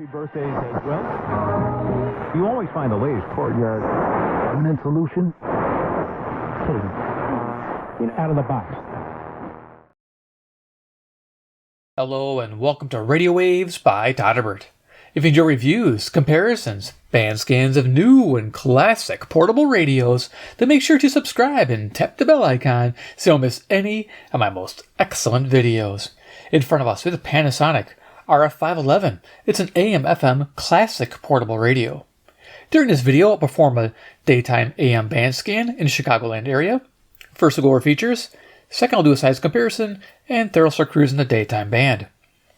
Happy birthdays as well. You always find the latest courtyard permanent solution. Out of the box. Hello and welcome to Radio Waves by Todderbert. If you enjoy reviews, comparisons, band scans of new and classic portable radios, then make sure to subscribe and tap the bell icon so you don't miss any of my most excellent videos. In front of us we have the Panasonic RF-511. It's an AM/FM classic portable radio. During this video, I'll perform a daytime AM band scan in the Chicagoland area. First, we'll go over features. Second, I'll do a size comparison. And third, I'll start cruising the daytime band.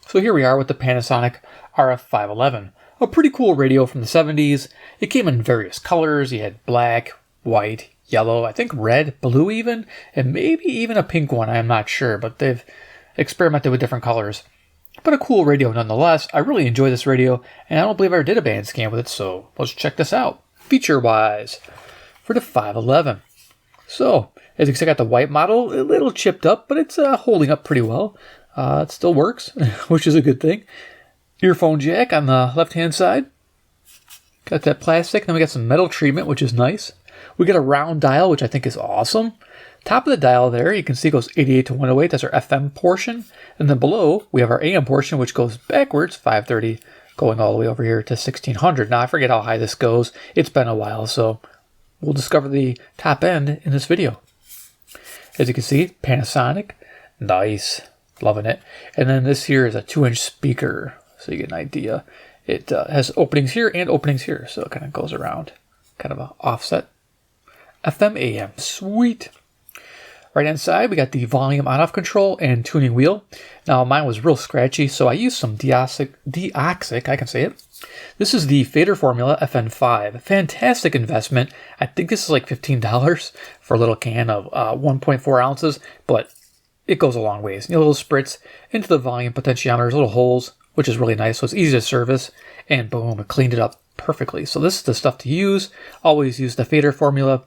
So here we are with the Panasonic RF-511. A pretty cool radio from the 70s. It came in various colors. You had black, white, yellow, I think red, blue even, and maybe even a pink one. I'm not sure, but they've experimented with different colors. But a cool radio nonetheless. I really enjoy this radio, and I don't believe I ever did a band scan with it, so let's check this out. Feature-wise, for the 511. So, as you can see, I got the white model, a little chipped up, but it's holding up pretty well. It still works, which is a good thing. Earphone jack on the left-hand side. Got that plastic, then we got some metal treatment, which is nice. We got a round dial, which I think is awesome. Top of the dial there, you can see it goes 88 to 108. That's our FM portion. And then below, we have our AM portion, which goes backwards, 530, going all the way over here to 1600. Now, I forget how high this goes. It's been a while, so we'll discover the top end in this video. As you can see, Panasonic. Nice. Loving it. And then this here is a 2-inch speaker, so you get an idea. It has openings here and openings here, so it kind of goes around. Kind of an offset. FM, AM. Sweet. Right hand side, we got the volume on-off control and tuning wheel. Now, mine was real scratchy, so I used some deoxic, I can say it. This is the fader formula FN5. Fantastic investment. I think this is like $15 for a little can of 1.4 ounces, but it goes a long ways. You know, little spritz into the volume potentiometers, little holes, which is really nice, so it's easy to service, and boom, it cleaned it up perfectly. So this is the stuff to use. Always use the fader formula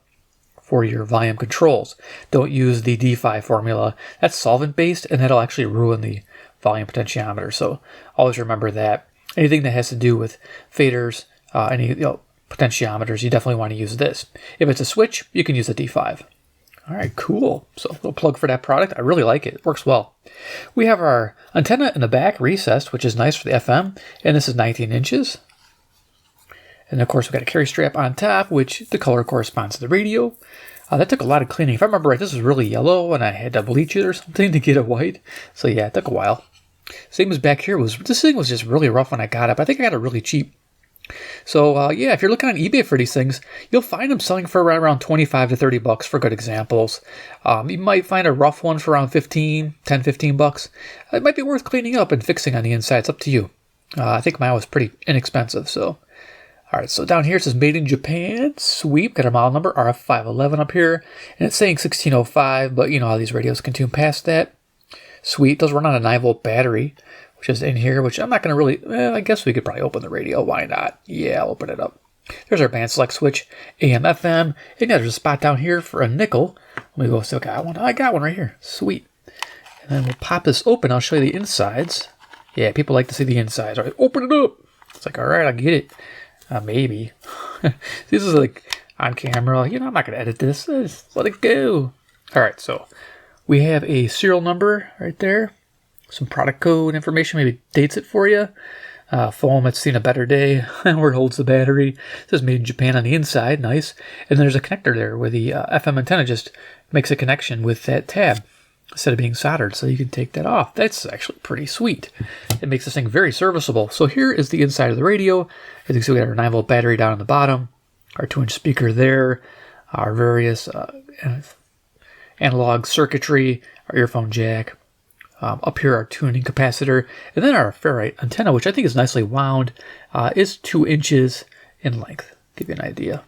for your volume controls. Don't use the D5 formula. That's solvent-based, and that'll actually ruin the volume potentiometer. So always remember that. Anything that has to do with faders, any potentiometers, you definitely want to use this. If it's a switch, you can use the D5. All right, cool. So a little plug for that product. I really like it. It works well. We have our antenna in the back recessed, which is nice for the FM, and this is 19 inches. And of course, we've got a carry strap on top, which the color corresponds to the radio. That took a lot of cleaning. If I remember right, this was really yellow, and I had to bleach it or something to get it white. So yeah, it took a while. Same as back here. This thing was just really rough when I got it, but I think I got it really cheap. So yeah, if you're looking on eBay for these things, you'll find them selling for around 25 to 30 bucks for good examples. You might find a rough one for around 10, 15 bucks. It might be worth cleaning up and fixing on the inside. It's up to you. I think mine was pretty inexpensive, so. All right, so down here it says Made in Japan. Sweet. Got a model number, RF-511 up here. And it's saying 1605, but you know how these radios can tune past that. Sweet. Those run on a 9-volt battery, which is in here, which I'm not going to really... I guess we could probably open the radio. Why not? Yeah, I'll open it up. There's our band select switch, AM, FM. And yeah, there's a spot down here for a nickel. Let me go see if I got one. I got one right here. Sweet. And then we'll pop this open. I'll show you the insides. Yeah, people like to see the insides. All right, open it up. It's like, all right, I'll get it. Maybe. This is like on camera. You know, I'm not going to edit this. Just let it go. All right, so we have a serial number right there. Some product code information, maybe dates it for you. Foam that's seen a better day. Where it holds the battery. It says Made in Japan on the inside. Nice. And there's a connector there where the FM antenna just makes a connection with that tab instead of being soldered, so you can take that off. That's actually pretty sweet. It makes this thing very serviceable. So here is the inside of the radio. As you can see, we got our 9-volt battery down on the bottom, our 2-inch speaker there, our various analog circuitry, our earphone jack, up here our tuning capacitor, and then our ferrite antenna, which I think is nicely wound, is 2 inches in length. Give you an idea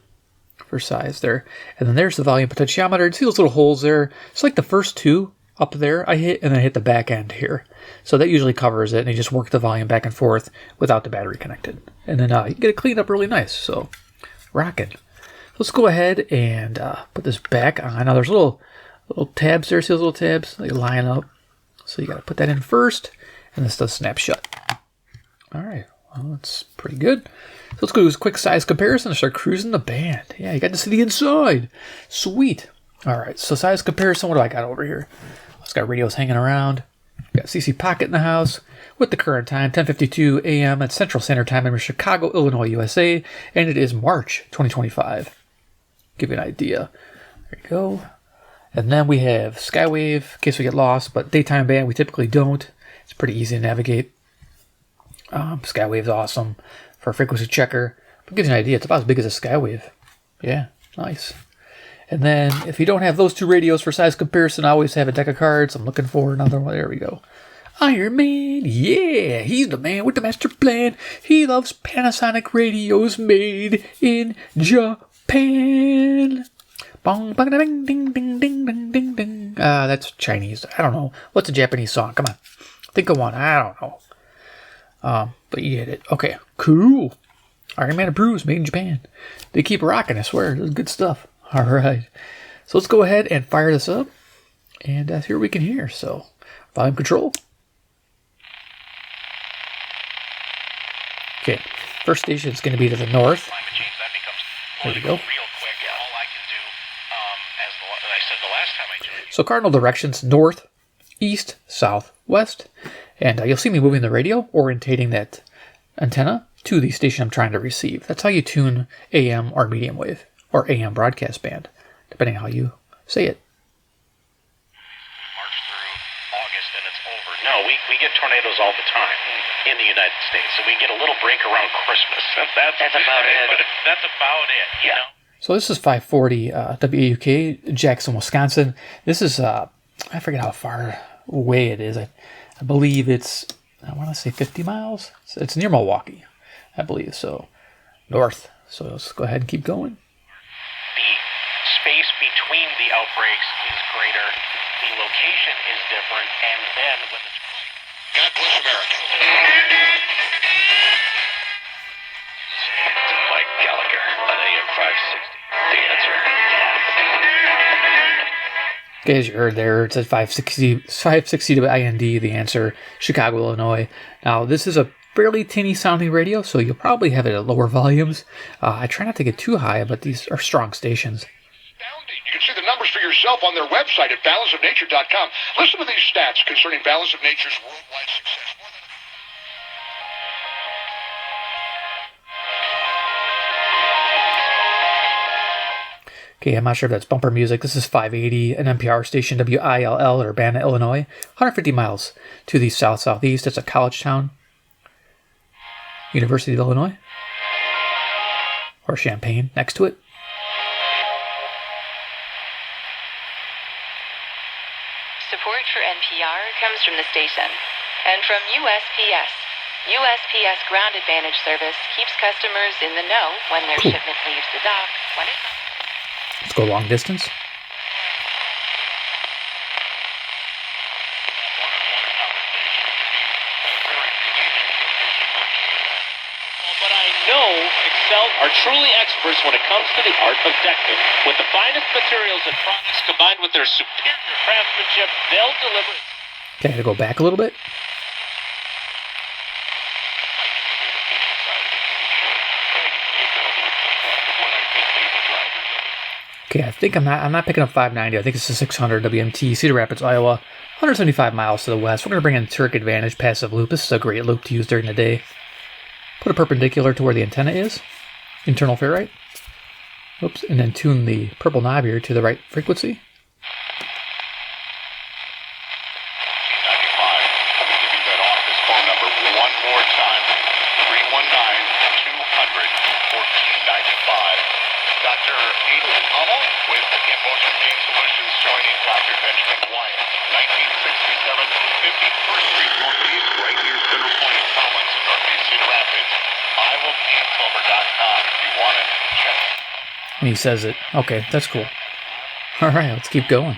for size there. And then there's the volume potentiometer. See those little holes there? It's like the first two up there I hit, and then I hit the back end here. So that usually covers it, and you just work the volume back and forth without the battery connected. And then you get it cleaned up really nice. So, rockin'. Let's go ahead and put this back on. Now there's little tabs there. See those little tabs? They line up. So you got to put that in first, and this does snap shut. All right, Well, that's pretty good. So let's go do a quick size comparison and start cruising the band. Yeah, you got to see the inside. Sweet. All right, so size comparison, what do I got over here? It's got radios hanging around. Got CC Pocket in the house with the current time, 10:52 a.m. at Central Standard Time in Chicago, Illinois, USA, and it is March 2025. Give you an idea. There you go. And then we have Skywave, in case we get lost, but daytime band we typically don't. It's pretty easy to navigate. Skywave's awesome for a frequency checker. But gives you an idea, it's about as big as a Skywave. Yeah, nice. And then if you don't have those two radios for size comparison, I always have a deck of cards. I'm looking for another one. There we go. Iron Man, yeah, he's the man with the master plan. He loves Panasonic radios made in Japan. Bong, bang, ding, ding, ding, ding, ding, ding, ding. That's Chinese. I don't know. What's a Japanese song? Come on. Think of one. I don't know. But you get it. Okay, cool. Iron Man approves, made in Japan. They keep rocking, I swear. This is good stuff. All right. So let's go ahead and fire this up. And here we can hear. So, volume control. Okay, first station is going to be to the north. There we go. So cardinal directions, north, east, south, west. And you'll see me moving the radio, orientating that antenna to the station I'm trying to receive. That's how you tune AM or medium wave, or AM broadcast band, depending on how you say it. March through August and it's over. No, we get tornadoes all the time in the United States, so we get a little break around Christmas. That's about it. But that's about it, you know? So this is 540 WAUK, Jackson, Wisconsin. This is, I forget how far away it is. I believe it's, I want to say 50 miles. It's near Milwaukee, I believe. So north. So let's go ahead and keep going. The space between the outbreaks is greater. The location is different. And then when the... God bless America. Mike Gallagher on AM 560. The answer. Okay, as you heard there, it says 560 to IND, the answer, Chicago, Illinois. Now, this is a fairly tinny sounding radio, so you'll probably have it at lower volumes. I try not to get too high, but these are strong stations. You can see the numbers for yourself on their website at balanceofnature.com. Listen to these stats concerning Balance of Nature's worldwide success. Okay, I'm not sure if that's bumper music. This is 580, an NPR station, WILL, Urbana, Illinois. 150 miles to the south-southeast. It's a college town. University of Illinois. Or Champaign, next to it. Support for NPR comes from the station and from USPS. USPS Ground Advantage Service keeps customers in the know when their shipment leaves the dock. Let's go long distance. But I know Excel are truly experts when it comes to the art of decking. With the finest materials and products combined with their superior craftsmanship, they'll deliver. Okay, I gotta go back a little bit. Okay, I think I'm not picking up 590. I think it's a 600 WMT, Cedar Rapids, Iowa. 175 miles to the west. We're going to bring in Terk Advantage Passive Loop. This is a great loop to use during the day. Put it perpendicular to where the antenna is. Internal ferrite. Oops, and then tune the purple knob here to the right frequency. And he says it. Okay, that's cool. All right, let's keep going. And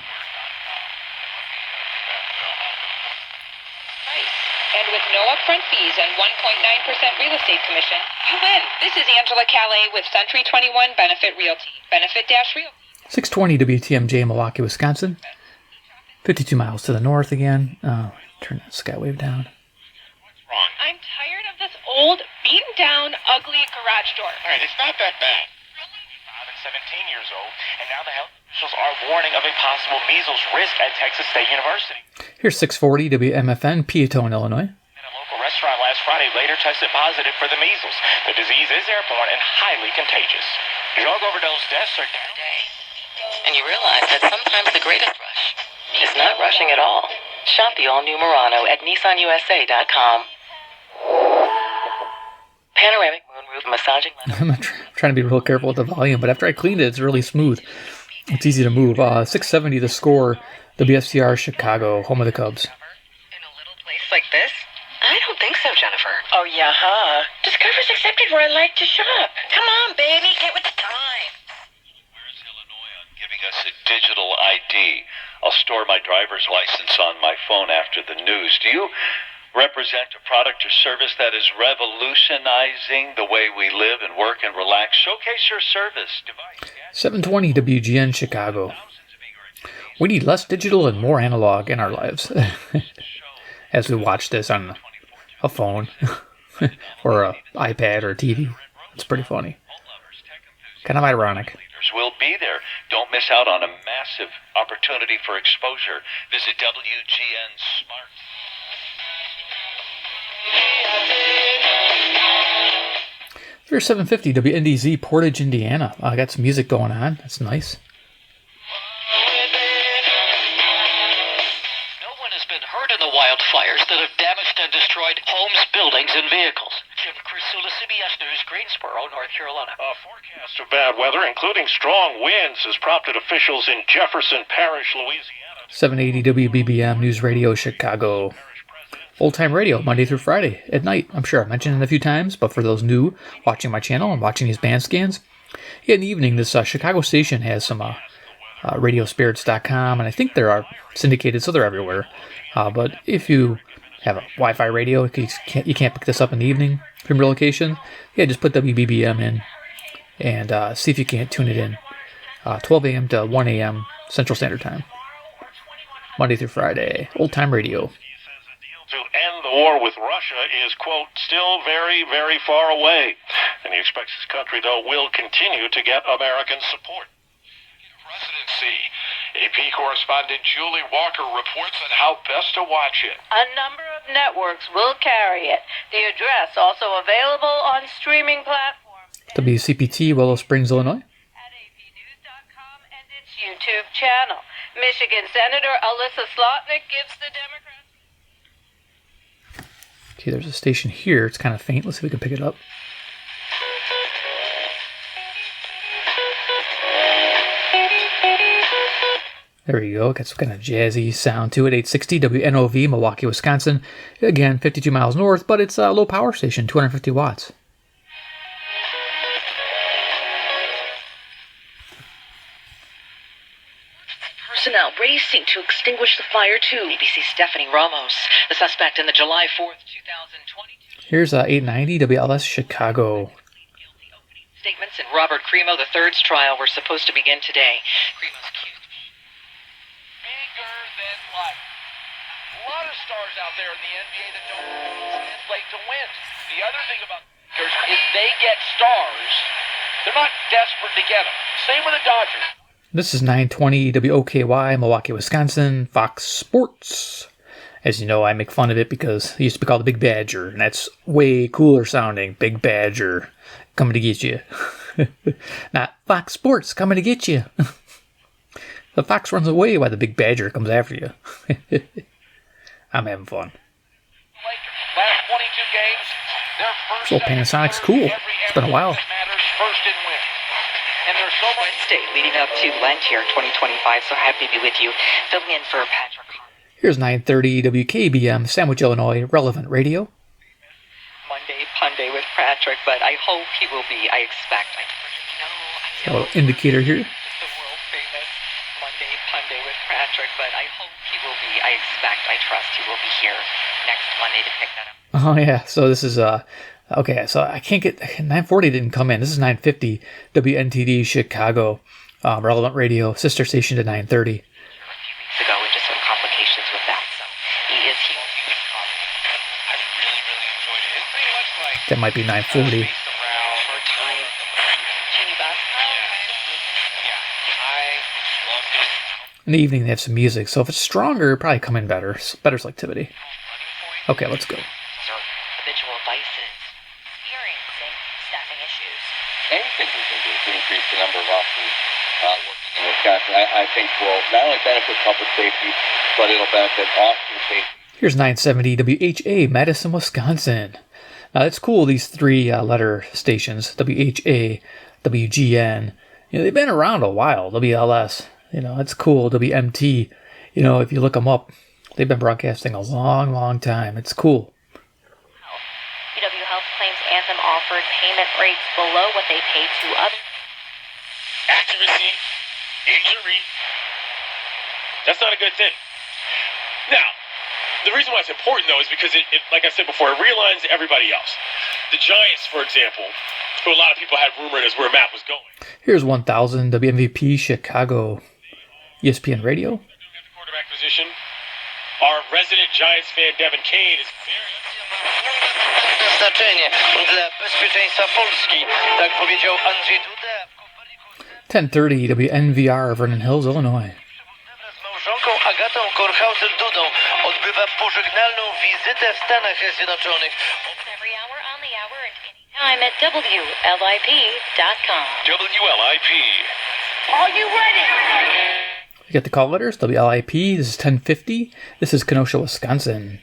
with no upfront fees and 1.9% real estate commission, you win. This is Angela Calais with Century 21 Benefit Realty. Benefit-Realty. 620 WTMJ, Milwaukee, Wisconsin. 52 miles to the north again. Turn that Skywave down. What's wrong? I'm tired of this old, beaten-down, ugly garage door. All right, it's not that bad. 17 years old, and now the health officials are warning of a possible measles risk at Texas State University. Here's 640 WMFN, Peatone, Illinois. And a local restaurant last Friday later tested positive for the measles. The disease is airborne and highly contagious. Drug overdose deaths are down. And you realize that sometimes the greatest rush is not rushing at all. Shop the all-new Murano at NissanUSA.com. Panoramic moonroof massaging leather. I'm trying to be real careful with the volume, but after I cleaned it, it's really smooth. It's easy to move. 670 the score, WSCR Chicago, home of the Cubs. In a little place like this? I don't think so, Jennifer. Oh, yeah, huh? Discover's accepted where I like to shop. Come on, baby, get with the time. Where's Illinois on giving us a digital ID? I'll store my driver's license on my phone after the news. Do you represent a product or service that is revolutionizing the way we live and work and relax? Showcase your service device. 720 WGN Chicago. We need less digital and more analog in our lives. As we watch this on a phone or an iPad or a TV. It's pretty funny. Kind of ironic. Will be there. Don't miss out on a massive opportunity for exposure. Visit WGN Smart. Here's 750 WNDZ Portage, Indiana. I got some music going on. That's nice. No one has been hurt in the wildfires that have damaged and destroyed homes, buildings, and vehicles. Jim Crisula, CBS News, Greensboro, North Carolina. A forecast of bad weather, including strong winds, has prompted officials in Jefferson Parish, Louisiana. 780 WBBM News Radio, Chicago. Old-time radio, Monday through Friday at night. I'm sure I've mentioned it a few times, but for those new watching my channel and watching these band scans, in the evening, this Chicago station has some radiospirits.com, and I think there are syndicated, so they're everywhere. But if you have a Wi-Fi radio, you can't pick this up in the evening from your location, yeah, just put WBBM in and see if you can't tune it in. 12 a.m. to 1 a.m. Central Standard Time. Monday through Friday, old-time radio. To end the war with Russia is, quote, still very, very far away. And he expects his country, though, will continue to get American support. Presidency. AP correspondent Julie Walker reports on how best to watch it. A number of networks will carry it. The address also available on streaming platforms. WCPT, Willow Springs, Illinois. At apnews.com and its YouTube channel. Michigan Senator Alyssa Slotnick gives the Democrats... Okay, there's a station here. It's kind of faint. Let's see if we can pick it up. There you go. Got some kind of jazzy sound to it. 860 WNOV, Milwaukee, Wisconsin. Again, 52 miles north, but it's a low power station, 250 watts. Personnel racing to extinguish the fire, too. BBC's Stephanie Ramos, the suspect in the July 4th, 2022. Here's 890 WLS Chicago. Statements in Robert Cremo III's trial were supposed to begin today. Cremo's accused. Bigger than life. A lot of stars out there in the NBA that don't translate to wins. The other thing about Lakers is they get stars. They're not desperate to get them. Same with the Dodgers. This is 920 WOKY, Milwaukee, Wisconsin, Fox Sports. As you know, I make fun of it because it used to be called the Big Badger, and that's way cooler sounding. Big Badger, coming to get you. Not Fox Sports, coming to get you. The fox runs away while the Big Badger comes after you. I'm having fun. Last 22 games, their first So Panasonic's cool. It's been a while. matters first and win. And there's so much Wednesday leading up to Lent here, 2025, so happy to be with you. Filling in for Patrick. Here's 930 WKBM, Sandwich, Illinois, Relevant Radio. Monday, Punday with Patrick, but I hope he will be. I expect. I know. A little indicator here. The world famous Monday, Punday with Patrick, but I hope he will be. I expect. I trust he will be here next Monday to pick that up. Oh yeah, so this is okay, so I can't get 940 didn't come in. This is 950 WNTD Chicago, Relevant Radio, sister station to 930. A few weeks ago, and just some complications with that. So he is here. I really enjoyed That might be 940. In the evening, they have some music, so if it's stronger, it'll probably come in better. Better selectivity. Okay, let's go. Habitual vices, experiencing staffing issues. Anything we can do to increase the number of officers working in Wisconsin, I think will not only benefit public safety, but it'll benefit officer safety. Here's 970 WHA, Madison, Wisconsin. Now, it's cool, these three letter stations, WHA, WGN. They've been around a while, WLS. It's cool, WMT. If you look them up, they've been broadcasting a long, long time. It's cool. UW Health claims Anthem offered payment rates below what they pay to others. Accuracy, injury. That's not a good thing. Now, the reason why it's important, though, is because it like I said before, it realigns everybody else. The Giants, for example, who a lot of people had rumored as where Matt was going. Here's 1000 WMVP Chicago, ESPN Radio. The quarterback position. Our resident Giants fan, Devin Kane, is very... Znaczenie dla bezpieczeństwa Polski, tak powiedział Andrzej Duda. 1030 WNVR, Vernon Hills, Illinois. Z małżonką Agatą Kornhauser-Dudą odbywa pożegnalną wizytę w Stanach Zjednoczonych. Every hour on the hour and anytime at WLIP.com. WLIP. Are you ready? You get the call letters, WLIP, this is 1050. This is Kenosha, Wisconsin.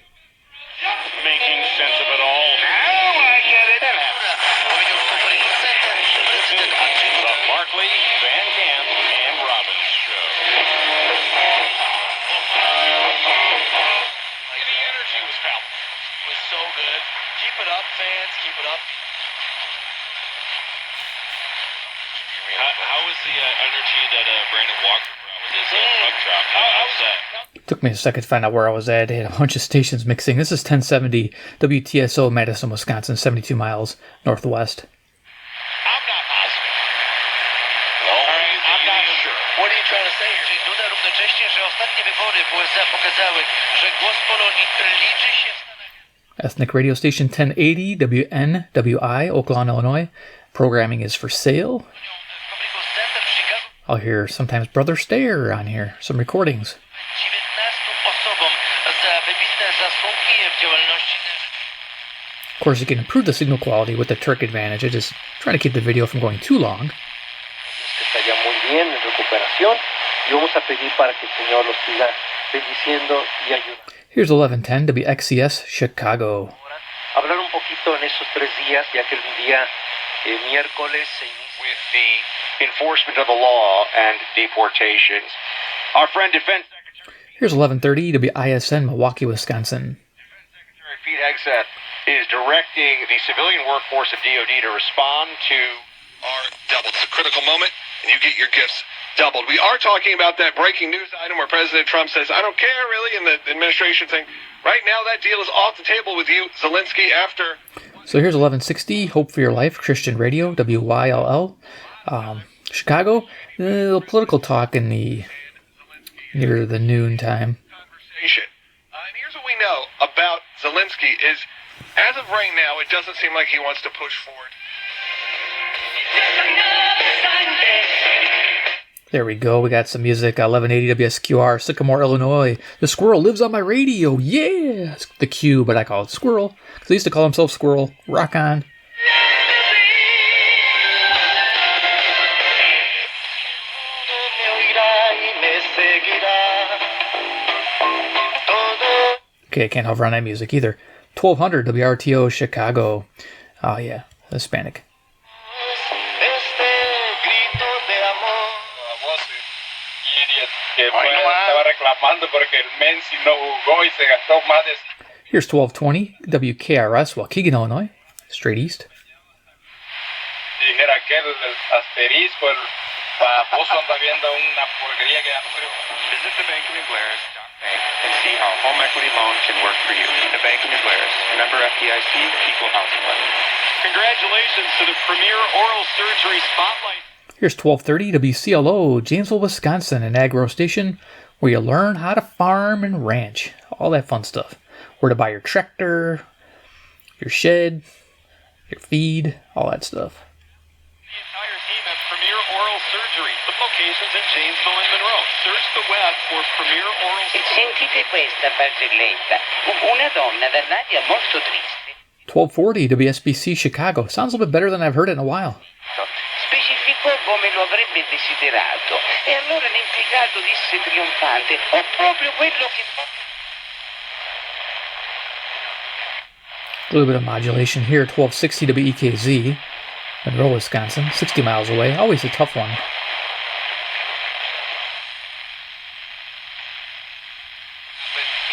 Making sense of it all. Now I get it. The Markley, Van Camp, and Robbins show. The energy was palpable. It was so good. Keep it up, fans. Keep it up. How was the energy that Brandon Walker brought with his truck drop? How was that? Took me a second to find out where I was at. They had a bunch of stations mixing. This is 1070 WTSO, Madison, Wisconsin, 72 miles northwest. I'm not positive. I'm not sure. What are you trying to say here? Duda równocześnie, że ostatnie wybory w USA pokazały, że głos Polonii liczy się w Stanach. Ethnic radio station 1080 WNWI, Oaklawn, Illinois. Programming is for sale. I'll hear sometimes Brother Stare on here. Some recordings. 19 osobom za wybitne zasługi w działalności. Of course, you can improve the signal quality with the Terk Advantage. I just try to keep the video from going too long. Estaría muy bien en recuperación y vamos a pedir para que el Señor los siga bendiciendo y ayudando. Here's 1110 WXCS Chicago. Hablar un poquito en esos 3 días, ya que el día miércoles se inicia. With the enforcement of the law and deportations. Our friend Defense Secretary... Here's 1130 WISN Milwaukee, Wisconsin. Defense Secretary Pete Hegseth is directing the civilian workforce of DOD to respond to our doubled. It's a critical moment, and you get your gifts doubled. We are talking about that breaking news item where President Trump says, I don't care really, in the administration thing. Right now, that deal is off the table with you, Zelensky, after... So here's 1160, Hope for Your Life, Christian Radio, WYLL, Chicago. A little political talk in near the noon time. Conversation. Here's what we know about Zelensky is, as of right now, it doesn't seem like he wants to push forward. There we go. We got some music. 1180 WSQR, Sycamore, Illinois. The squirrel lives on my radio. Yeah! It's the Q, but I call it Squirrel. Because they used to call himself Squirrel. Rockin. Okay, I can't hover on that music either. 1200 WRTO, Chicago. Oh, yeah. Hispanic. Here's 1220 WKRS, Waukegan, Illinois. Straight east. Visit the Bank of New Glarus and see how home equity loan can work for you. The Bank of New Glarus, member FDIC, equal housing lender. Congratulations to the premier oral surgery spotlight. Here's 1230 WCLO, Janesville, Wisconsin, an agro station where you learn how to farm and ranch. All that fun stuff. Where to buy your tractor, your shed, your feed, all that stuff. The entire team at Premier Oral Surgery, with locations in Janesville and Monroe. Search the web for Premier Oral Surgery. Sentite questa barzelletta. Una donna dall'aria molto triste. 1240 WSBC Chicago. Sounds a little bit better than I've heard it in a while. Specificò come lo avrebbe desiderato. E allora l'impiegato disse trionfante: ho proprio quello che... A little bit of modulation here. 1260 WEKZ. Monroe, Wisconsin. 60 miles away. Always a tough one.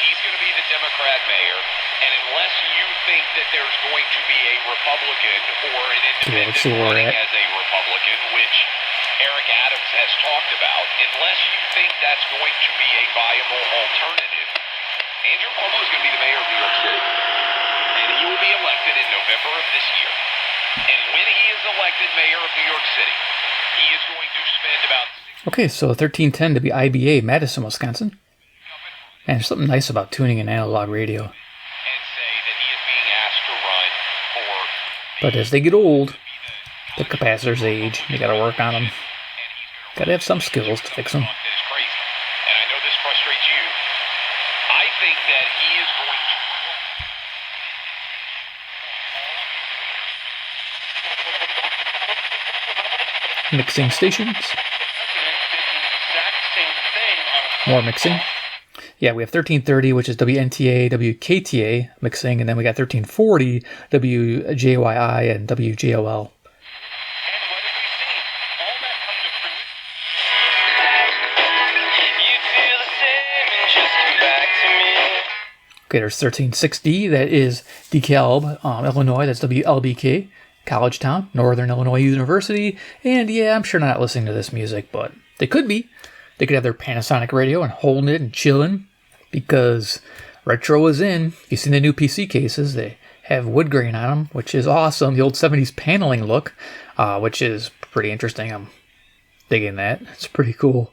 He's going to be the Democrat mayor, and unless you think that there's going to be a Republican or an independent running as a Republican, which Eric Adams has talked about, unless you think that's going to be a viable alternative, Andrew Cuomo is going to be the mayor of New York City, and he will be elected in November of this year. And when he is elected mayor of New York City, he is going to spend about... Okay, so 1310 WIBA, Madison, Wisconsin. Man, there's something nice about tuning in analog radio. and say that he is being asked to run for... But as they get old, the capacitors age. You gotta work on them. Gotta have some skills to fix them. That is crazy. And I know this frustrates you. I think that he is going to... Mixing stations. More mixing. Yeah, we have 1330, which is WNTA, WKTA mixing, and then we got 1340, WJYI, and WJOL. Okay, there's 1360, that is DeKalb, Illinois, that's WLBK, Collegetown, Northern Illinois University, and yeah, I'm sure they're not listening to this music, but they could be. They could have their Panasonic radio and holding it and chilling, because retro is in. If you've seen the new PC cases, they have wood grain on them, which is awesome. The old 70s paneling look, which is pretty interesting. I'm digging that. It's pretty cool.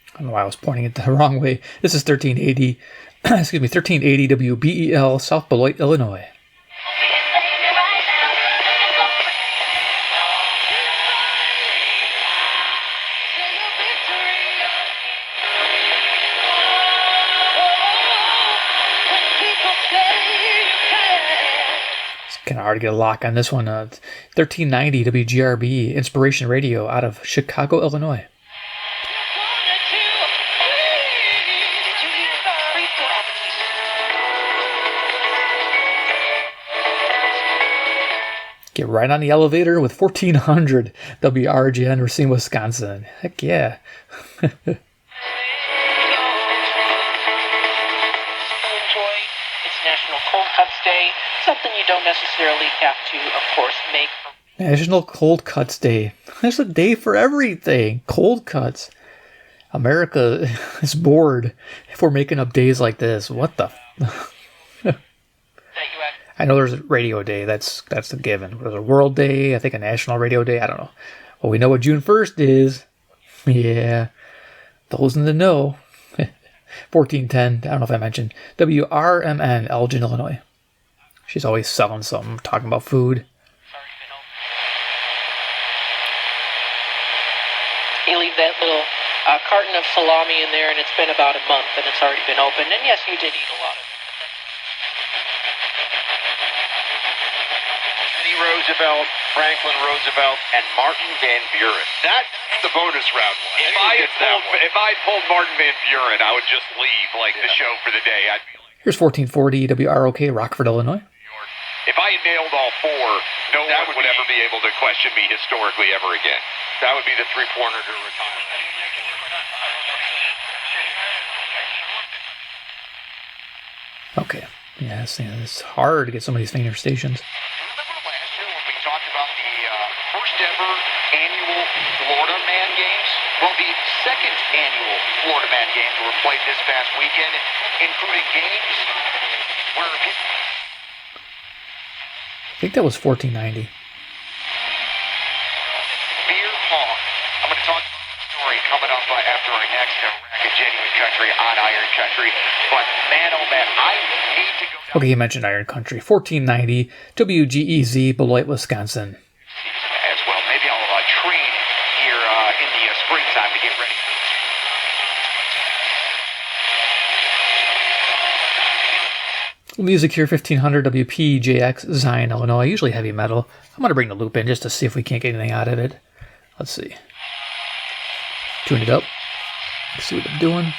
I don't know why I was pointing it the wrong way. This is 1380, excuse me, 1380 WBEL, South Beloit, Illinois. It's kind of hard to get a lock on this one. 1390 WGRB, Inspiration Radio, out of Chicago, Illinois. Get right on the elevator with 1400 WRGN, Racine, Wisconsin. Heck yeah. Enjoy. It's National Cold Cuts Day. Something you don't necessarily have to, of course, make. National Cold Cuts Day. There's a day for everything. Cold cuts. America is bored if we're making up days like this. What the... I know there's a radio day. That's a given. There's a World Day. I think a National Radio Day. I don't know. Well, we know what June 1st is. Yeah. Those in the know. 1410. I don't know if I mentioned. WRMN, Elgin, Illinois. She's always selling something, talking about food. You leave that little carton of salami in there, and it's been about a month, and it's already been opened. And yes, you did eat a lot of it. Roosevelt, Franklin Roosevelt, and Martin Van Buren. That's the bonus round one. If I pulled Martin Van Buren, I would just leave the show for the day. I'd be like, here's 1440 WROK, Rockford, Illinois. If I had nailed all four, no one would ever be able to question me historically ever again. That would be the three-pointer to retire. Okay. Yeah, it's hard to get some of these finger stations. Talked about the first ever annual Florida Man Games. Well, the second annual Florida Man Games were played this past weekend, including games where... I think that was 1490. Beer Hall. I'm going to talk about the story coming up after our next Rack of Genuine Country on Iron Country. But man, oh man, I need to go down. Okay, you mentioned Iron Country. 1490 WGEZ, Beloit, Wisconsin. As well. Maybe I'll train here in the springtime to get ready. Music here, 1500 WPJX, Zion, Illinois. Usually heavy metal. I'm going to bring the loop in just to see if we can't get anything out of it. Let's see. Tune it up. Let's see what I'm doing.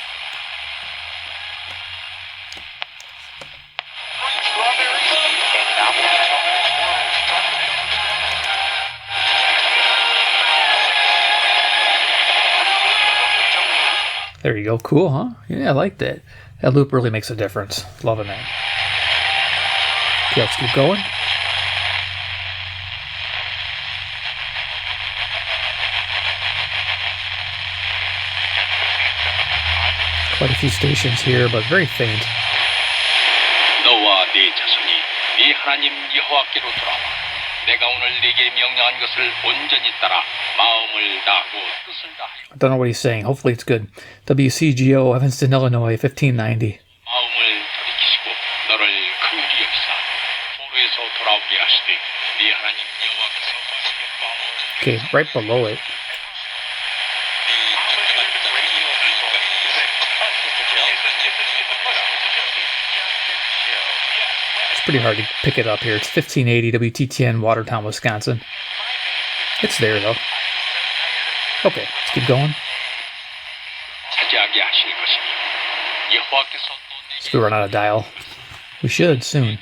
There you go. Cool, huh? Yeah, I like that. That loop really makes a difference. Loving that. Okay, let's keep going. Quite a few stations here, but very faint. 너와 네 자손이 네 하나님 여호와께로 돌아와 내가 오늘 네게 명령한 것을 온전히 따라 마음을 다하고 뜻을 다하여. I don't know what he's saying. Hopefully it's good. WCGO, Evanston, Illinois, 1590. 마음을 돌이키시고 너를 긍휼히 여기사 포로에서 돌아오게 하시되 네 하나님 여호와께서 거시게 마음을. Okay, right below it. It's pretty hard to pick it up here. It's 1580 WTTN, Watertown, Wisconsin. It's there though. Okay, let's keep going. 차지하게 하실 것이니 여호와께서 또 Let's go run out of dial. We should soon.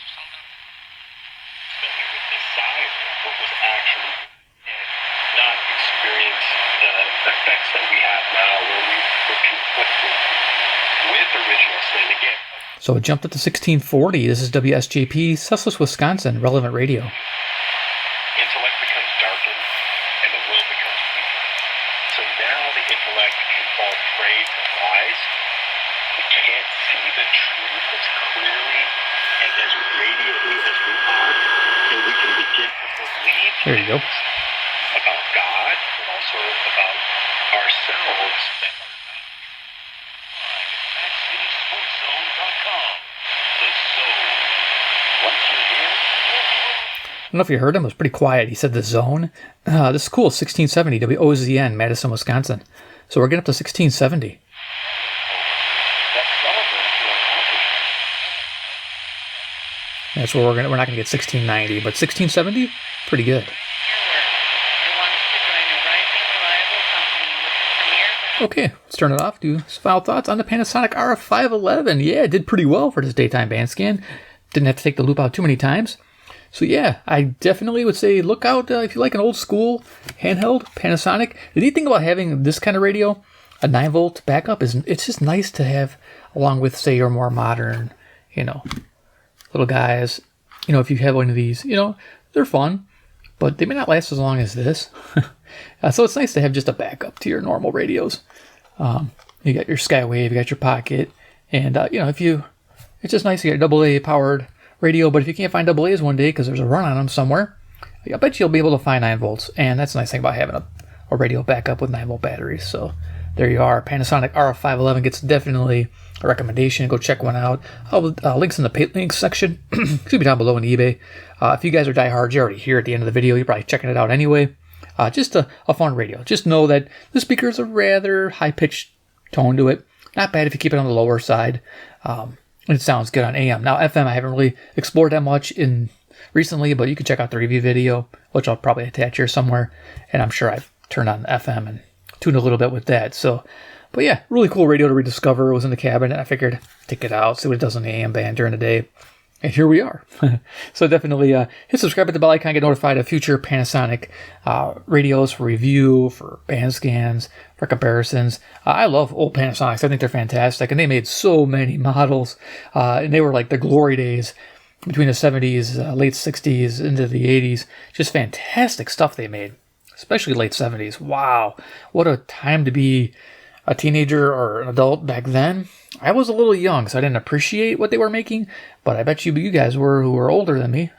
So it jumped up to 1640. This is WSJP, Sussex, Wisconsin, relevant radio. Intellect becomes darkened and the will becomes weaker. So now the intellect can fall prey to lies. We can't see the truth as clearly and as radiantly as we ought, and we can begin to believe There you go. about God, but also about ourselves. I don't know if you heard him. It was pretty quiet. He said the zone. This is cool. 1670 WOZN, Madison, Wisconsin. So we're getting up to 1670. That's where we're not gonna get 1690, but 1670, pretty good. Okay, let's turn it off. Do some final thoughts on the Panasonic RF-511. Yeah, it did pretty well for this daytime band scan. Didn't have to take the loop out too many times. So yeah, I definitely would say look out if you like an old school handheld Panasonic. The neat thing about having this kind of radio, a 9-volt backup, is it's just nice to have along with, say, your more modern, little guys. If you have one of these, they're fun, but they may not last as long as this. So it's nice to have just a backup to your normal radios. You got your Skywave, you got your Pocket, and it's just nice to get a AA powered radio. But if you can't find AA's one day because there's a run on them somewhere, I bet you'll be able to find 9 volts. And that's the nice thing about having a radio backup with 9-volt batteries. So there you are. Panasonic RF-511 gets definitely a recommendation. Go check one out. Links in the links section. Should be down below on eBay. If you guys are diehards, you're already here at the end of the video. You're probably checking it out anyway. Just a fun radio. Just know that the speaker is a rather high-pitched tone to it. Not bad if you keep it on the lower side. It sounds good on AM. Now, FM, I haven't really explored that much recently, but you can check out the review video, which I'll probably attach here somewhere. And I'm sure I've turned on FM and tuned a little bit with that. But yeah, really cool radio to rediscover. It was in the cabinet. I figured take it out, see what it does on the AM band during the day. And here we are. So definitely hit subscribe, hit the bell icon, get notified of future Panasonic radios for review, for band scans, for comparisons. I love old Panasonics. I think they're fantastic. And they made so many models. And they were like the glory days between the 70s, late 60s, into the 80s. Just fantastic stuff they made, especially late 70s. Wow. What a time to be a teenager or an adult back then, I was a little young, so I didn't appreciate what they were making. But I bet you guys who were older than me,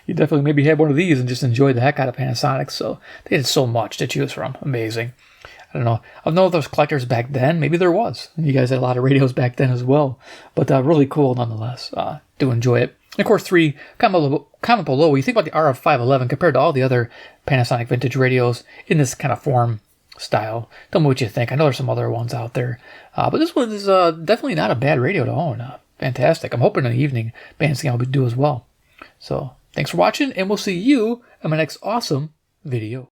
you definitely maybe had one of these and just enjoyed the heck out of Panasonic. So they had so much to choose from. Amazing. I don't know. I don't know if there was collectors back then. Maybe there was. You guys had a lot of radios back then as well. But really cool nonetheless. Do enjoy it. And of course, 3, comment below what you think about the RF-511 compared to all the other Panasonic vintage radios in this kind of form style. Tell me what you think. I know there's some other ones out there. But this one is definitely not a bad radio to own. Fantastic. I'm hoping in the evening Bandscan will do as well. So thanks for watching, and we'll see you in my next awesome video.